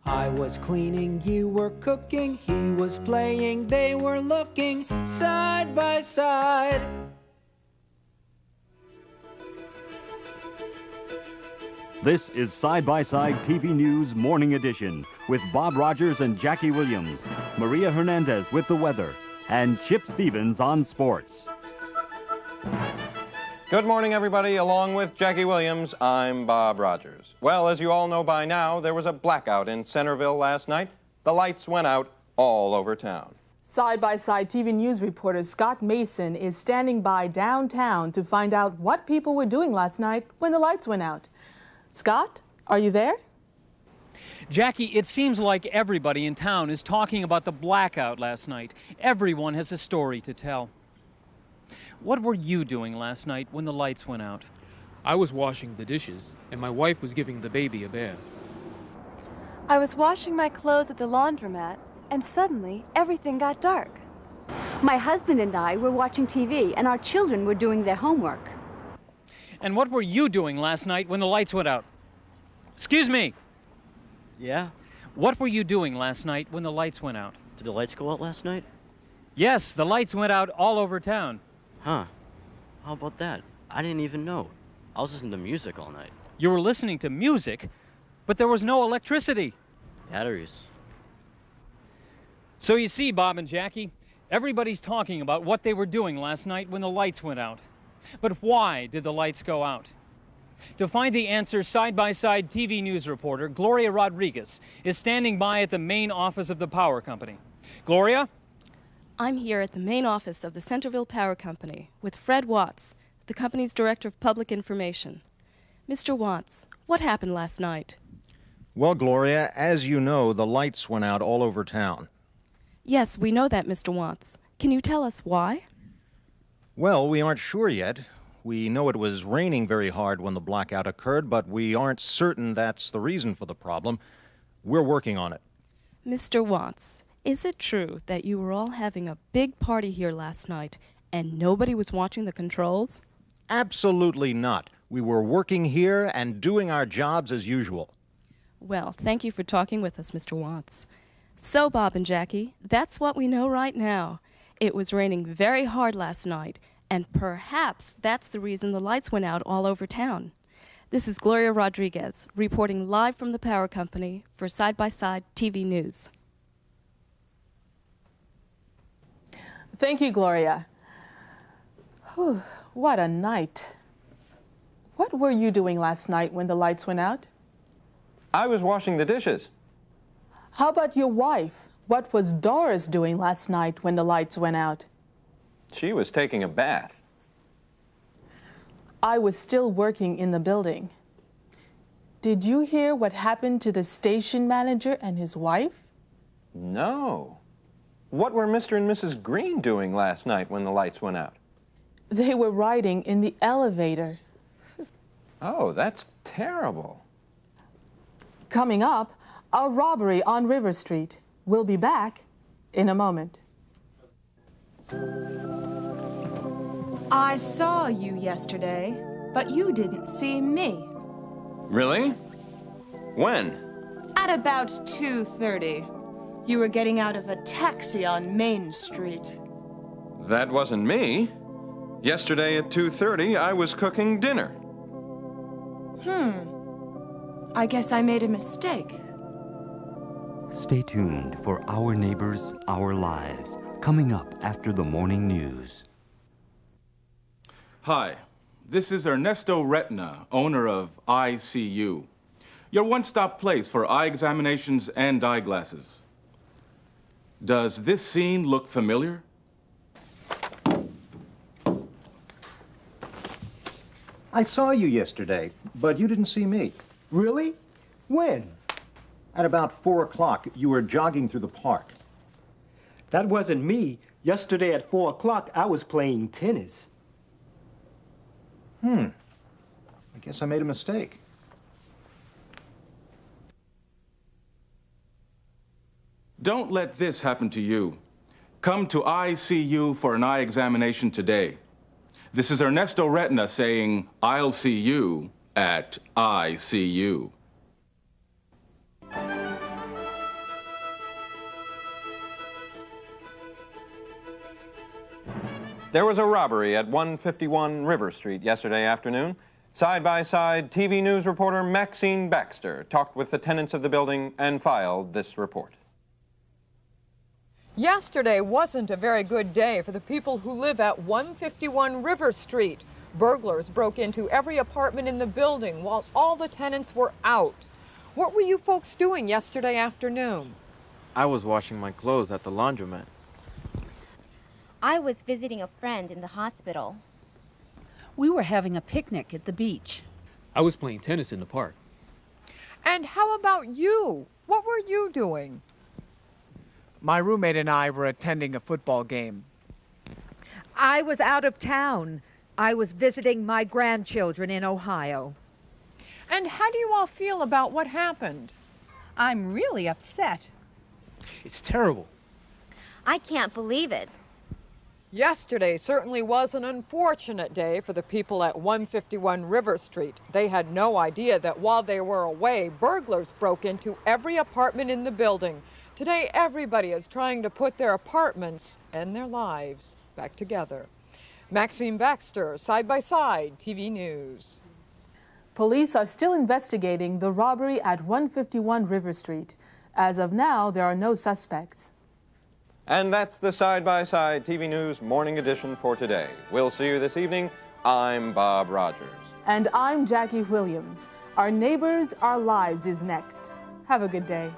I was cleaning, you were cooking, he was playing, they were looking side by side. This is Side by Side TV News Morning Edition with Bob Rogers and Jackie Williams, Maria Hernandez with the weather, and Chip Stevens on sports. Good morning, everybody. Along with Jackie Williams, I'm Bob Rogers. Well, as you all know by now, there was a blackout in Centerville last night. The lights went out all over town. Side-by-side TV News reporter Scott Mason is standing by downtown to find out what people were doing last night when the lights went out. Scott, are you there? Jackie, it seems like everybody in town is talking about the blackout last night. Everyone has a story to tell. What were you doing last night when the lights went out? I was washing the dishes, and my wife was giving the baby a bath. I was washing my clothes at the laundromat, and suddenly everything got dark. My husband and I were watching TV, and our children were doing their homework. And what were you doing last night when the lights went out? Excuse me. Yeah? What were you doing last night when the lights went out? Did the lights go out last night? Yes, the lights went out all over town. Huh. How about that? I didn't even know. I was listening to music all night. You were listening to music, but there was no electricity. Batteries. So you see, Bob and Jackie, everybody's talking about what they were doing last night when the lights went out. But why did the lights go out? To find the answer, Side-by-Side TV News reporter Gloria Rodriguez is standing by at the main office of the power company. Gloria? I'm here at the main office of the Centerville Power Company with Fred Watts, the company's Director of Public Information. Mr. Watts, what happened last night? Well, Gloria, as you know, the lights went out all over town. Yes, we know that, Mr. Watts. Can you tell us why? Well, we aren't sure yet. We know it was raining very hard when the blackout occurred, but we aren't certain that's the reason for the problem. We're working on it. Mr. Watts, is it true that you were all having a big party here last night and nobody was watching the controls? Absolutely not. We were working here and doing our jobs as usual. Well, thank you for talking with us, Mr. Watts. So, Bob and Jackie, that's what we know right now. It was raining very hard last night, and perhaps that's the reason the lights went out all over town. This is Gloria Rodriguez, reporting live from the power company for Side-by-Side TV News. Thank you, Gloria. Whew, what a night. What were you doing last night when the lights went out? I was washing the dishes. How about your wife? What was Doris doing last night when the lights went out? She was taking a bath. I was still working in the building. Did you hear what happened to the station manager and his wife? No. What were Mr. and Mrs. Green doing last night when the lights went out? They were riding in the elevator. Oh, that's terrible. Coming up, a robbery on River Street. We'll be back in a moment. I saw you yesterday, but you didn't see me. Really? When? At about 2:30. You were getting out of a taxi on Main Street. That wasn't me. Yesterday at 2:30, I was cooking dinner. I guess I made a mistake. Stay tuned for Our Neighbors, Our Lives, coming up after the morning news. Hi, this is Ernesto Retina, owner of ICU, your one-stop place for eye examinations and eyeglasses. Does this scene look familiar? I saw you yesterday, but you didn't see me. Really? When? At about 4 o'clock, you were jogging through the park. That wasn't me. Yesterday at 4 o'clock, I was playing tennis. I guess I made a mistake. Don't let this happen to you. Come to ICU for an eye examination today. This is Ernesto Retina saying, I'll see you at ICU. There was a robbery at 151 River Street yesterday afternoon. Side-by-side TV news reporter Maxine Baxter talked with the tenants of the building and filed this report. Yesterday wasn't a very good day for the people who live at 151 River Street. Burglars broke into every apartment in the building while all the tenants were out. What were you folks doing yesterday afternoon? I was washing my clothes at the laundromat. I was visiting a friend in the hospital. We were having a picnic at the beach. I was playing tennis in the park. And how about you? What were you doing? My roommate and I were attending a football game. I was out of town. I was visiting my grandchildren in Ohio. And how do you all feel about what happened? I'm really upset. It's terrible. I can't believe it. Yesterday certainly was an unfortunate day for the people at 151 River Street. They had no idea that while they were away, burglars broke into every apartment in the building. Today, everybody is trying to put their apartments and their lives back together. Maxine Baxter, Side-by-Side TV News. Police are still investigating the robbery at 151 River Street. As of now, there are no suspects. And that's the Side-by-Side TV News Morning Edition for today. We'll see you this evening. I'm Bob Rogers. And I'm Jackie Williams. Our Neighbors, Our Lives is next. Have a good day.